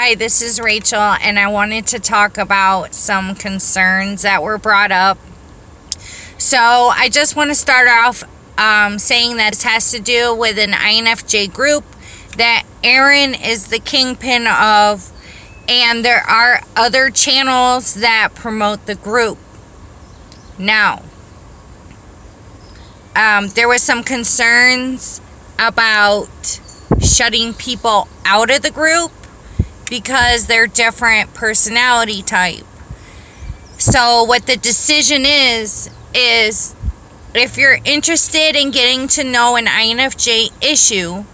Hi, this is Rachel, and I wanted to talk about some concerns that were brought up. So I just want to start off saying that this has to do with an INFJ group that Aaron is the kingpin of, and there are other channels that promote the group. Now, there was some concerns about shutting people out of the group because they're different personality type. So what the decision is if you're interested in getting to know an INFJ issue,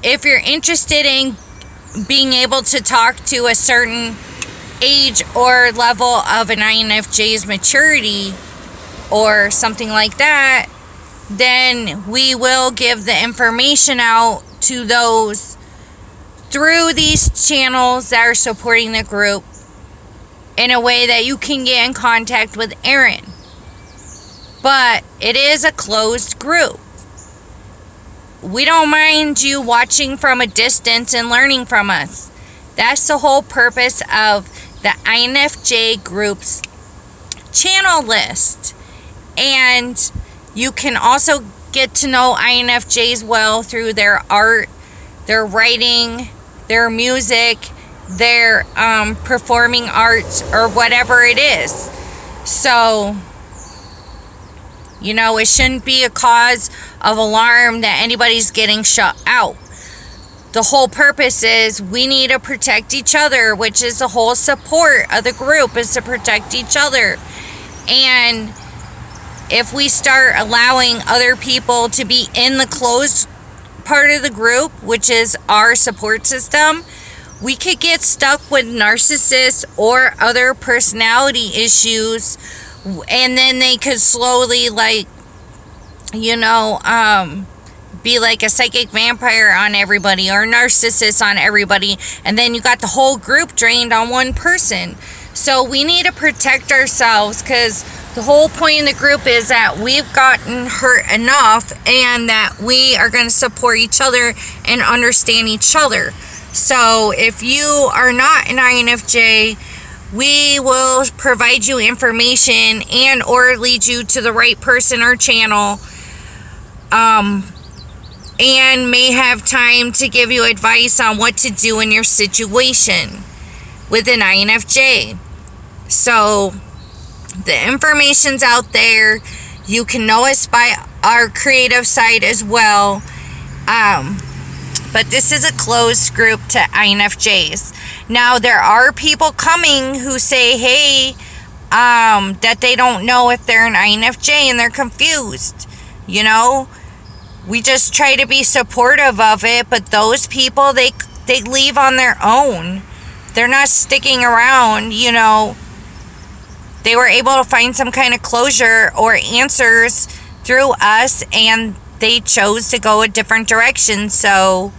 if you're interested in being able to talk to a certain age or level of an INFJ's maturity or something like that, then we will give the information out to those through these channels that are supporting the group in a way that you can get in contact with Aaron. But it is a closed group. We don't mind you watching from a distance and learning from us. That's the whole purpose of the INFJ group's channel list. And you can also get to know INFJs well through their art, their writing, their music, their performing arts, or whatever it is. So, it shouldn't be a cause of alarm that anybody's getting shut out. The whole purpose is we need to protect each other, which is the whole support of the group, is to protect each other. And if we start allowing other people to be in the closed part of the group, which is our support system, we could get stuck with narcissists or other personality issues, and then they could slowly be like a psychic vampire on everybody or a narcissist on everybody, and then you got the whole group drained on one person. So we need to protect ourselves, because the whole point of the group is that we've gotten hurt enough and that we are going to support each other and understand each other. So if you are not an INFJ, we will provide you information and or lead you to the right person or channel, and may have time to give you advice on what to do in your situation with an INFJ. So the information's out there. You can know us by our creative side as well. But this is a closed group to INFJs. Now, there are people coming who say, hey, that they don't know if they're an INFJ and they're confused. We just try to be supportive of it, but those people, they leave on their own. They're not sticking around, They were able to find some kind of closure or answers through us, and they chose to go a different direction. So,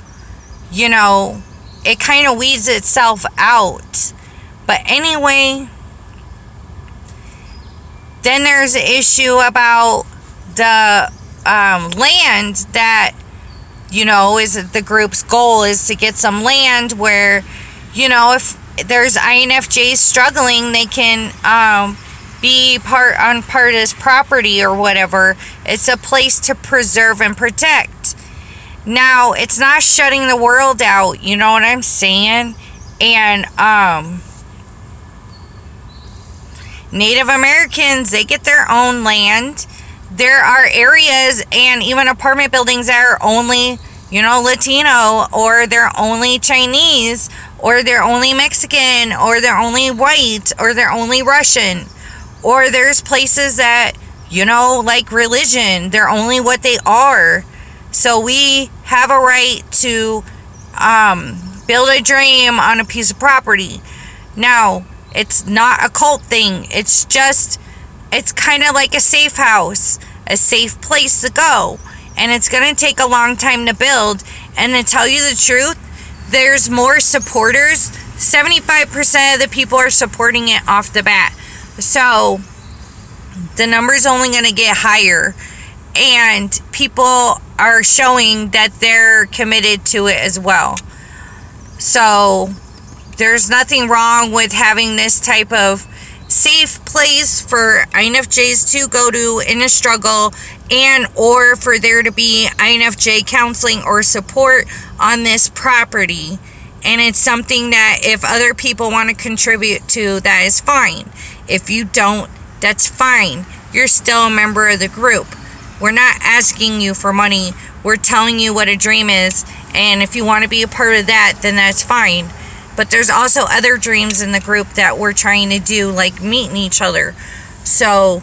it kind of weeds itself out. But anyway, then there's an issue about the land that, is the group's goal is to get some land where, if there's INFJs struggling, they can be part of this property or whatever. It's a place to preserve and protect. Now, it's not shutting the world out, you know what I'm saying? And Native Americans, they get their own land. There are areas and even apartment buildings that are only, Latino, or they're only Chinese, or they're only Mexican, or they're only white, or they're only Russian. Or there's places that, like religion, they're only what they are. So we have a right to build a dream on a piece of property. Now, it's not a cult thing. It's kind of like a safe house, a safe place to go. And it's going to take a long time to build. And to tell you the truth, there's more supporters. 75% of the people are supporting it off the bat. So the number's only going to get higher. And people are showing that they're committed to it as well. So there's nothing wrong with having this type of safe place for INFJs to go to in a struggle, and or for there to be INFJ counseling or support on this property. And it's something that if other people want to contribute to, that is fine. If you don't, that's fine. You're still a member of the group. We're not asking you for money. We're telling you what a dream is. And if you want to be a part of that, then that's fine. But there's also other dreams in the group that we're trying to do, like meeting each other. So,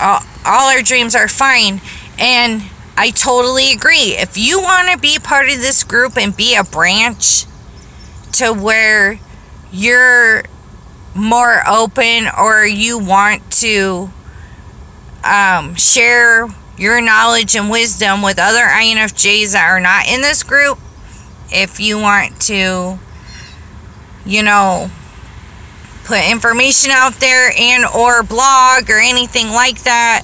all our dreams are fine. And I totally agree. If you want to be part of this group and be a branch to where you're more open, or you want to share your knowledge and wisdom with other INFJs that are not in this group, if you want to, put information out there and or blog or anything like that,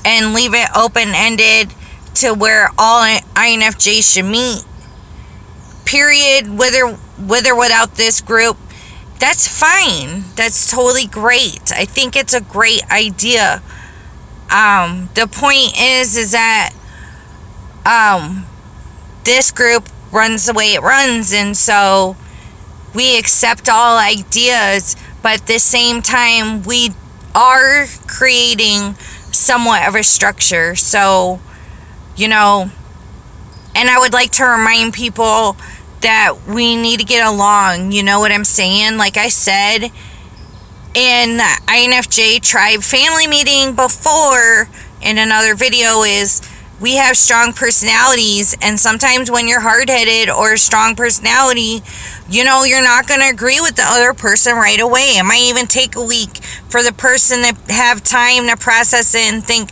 and leave it open-ended to where all INFJs should meet, period, with or without this group, that's fine. That's totally great. I think it's a great idea. The point is that this group runs the way it runs, and so we accept all ideas, but at the same time we are creating somewhat of a structure. So, and I would like to remind people that we need to get along. You know what I'm saying? Like I said in the INFJ Tribe Family Meeting before in another video, is we have strong personalities, and sometimes when you're hard-headed or a strong personality, you're not going to agree with the other person right away. It might even take a week for the person to have time to process it and think,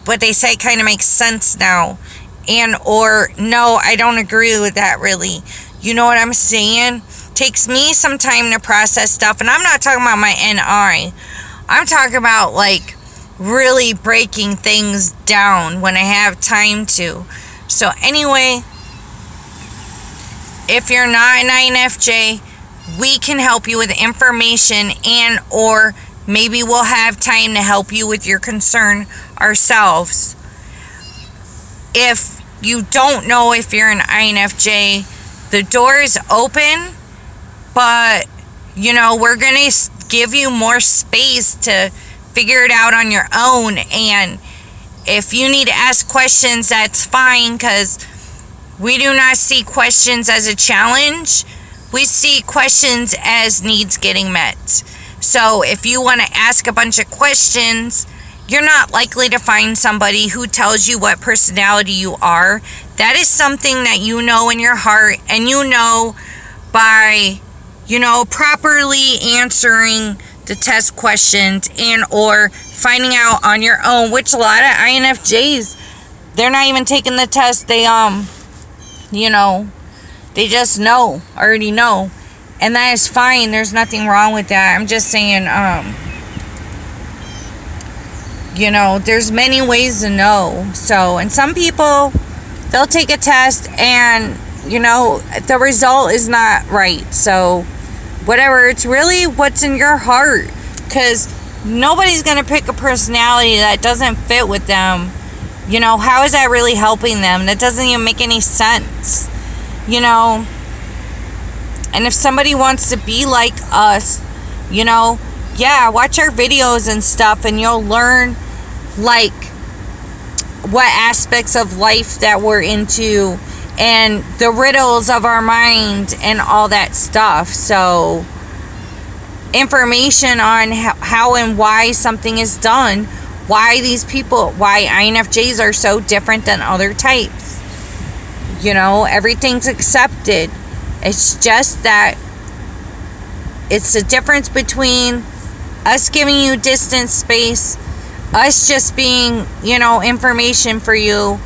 what they say kind of makes sense now. And or, no, I don't agree with that really. You know what I'm saying? Takes me some time to process stuff. And I'm not talking about my NI. I'm talking about like really breaking things down when I have time to. So anyway, if you're not an INFJ, we can help you with information, and or maybe we'll have time to help you with your concern ourselves. If you don't know if you're an INFJ, the door is open, but we're going to give you more space to figure it out on your own. And if you need to ask questions, that's fine, because we do not see questions as a challenge. We see questions as needs getting met. So if you want to ask a bunch of questions, you're not likely to find somebody who tells you what personality you are. That is something that you know in your heart, and by, properly answering the test questions and or finding out on your own, which a lot of INFJs, they're not even taking the test. They, they just already know. And that is fine. There's nothing wrong with that. I'm just saying, there's many ways to know. So, and some people, they'll take a test and, the result is not right. So, whatever, it's really what's in your heart. Because nobody's going to pick a personality that doesn't fit with them. How is that really helping them? That doesn't even make any sense. And if somebody wants to be like us, watch our videos and stuff, and you'll learn like what aspects of life that we're into, and the riddles of our mind and all that stuff. So information on how and why something is done, why INFJs are so different than other types. Everything's accepted. It's just that it's the difference between us giving you distance, space, us just being, information for you,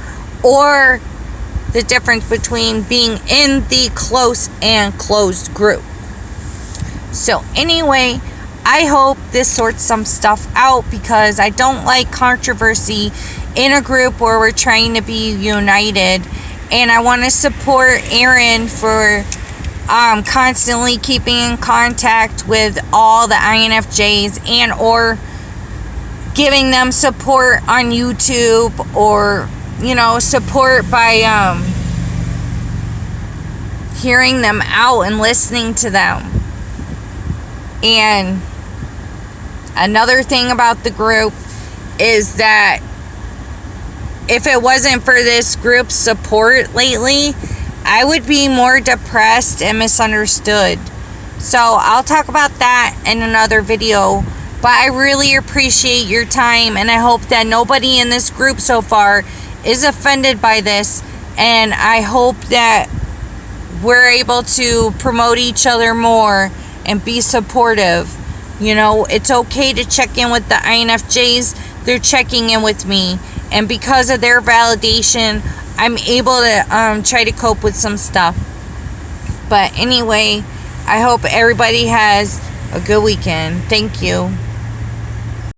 or the difference between being in the close and closed group. So anyway, I hope this sorts some stuff out, because I don't like controversy in a group where we're trying to be united. And I want to support Aaron for constantly keeping in contact with all the INFJs and or giving them support on YouTube, or support by hearing them out and listening to them. And another thing about the group is that if it wasn't for this group's support lately, I would be more depressed and misunderstood. So I'll talk about that in another video. But I really appreciate your time, and I hope that nobody in this group so far is offended by this. And I hope that we're able to promote each other more and be supportive. It's okay to check in with the INFJs. They're checking in with me. And because of their validation, I'm able to try to cope with some stuff. But anyway, I hope everybody has a good weekend. Thank you.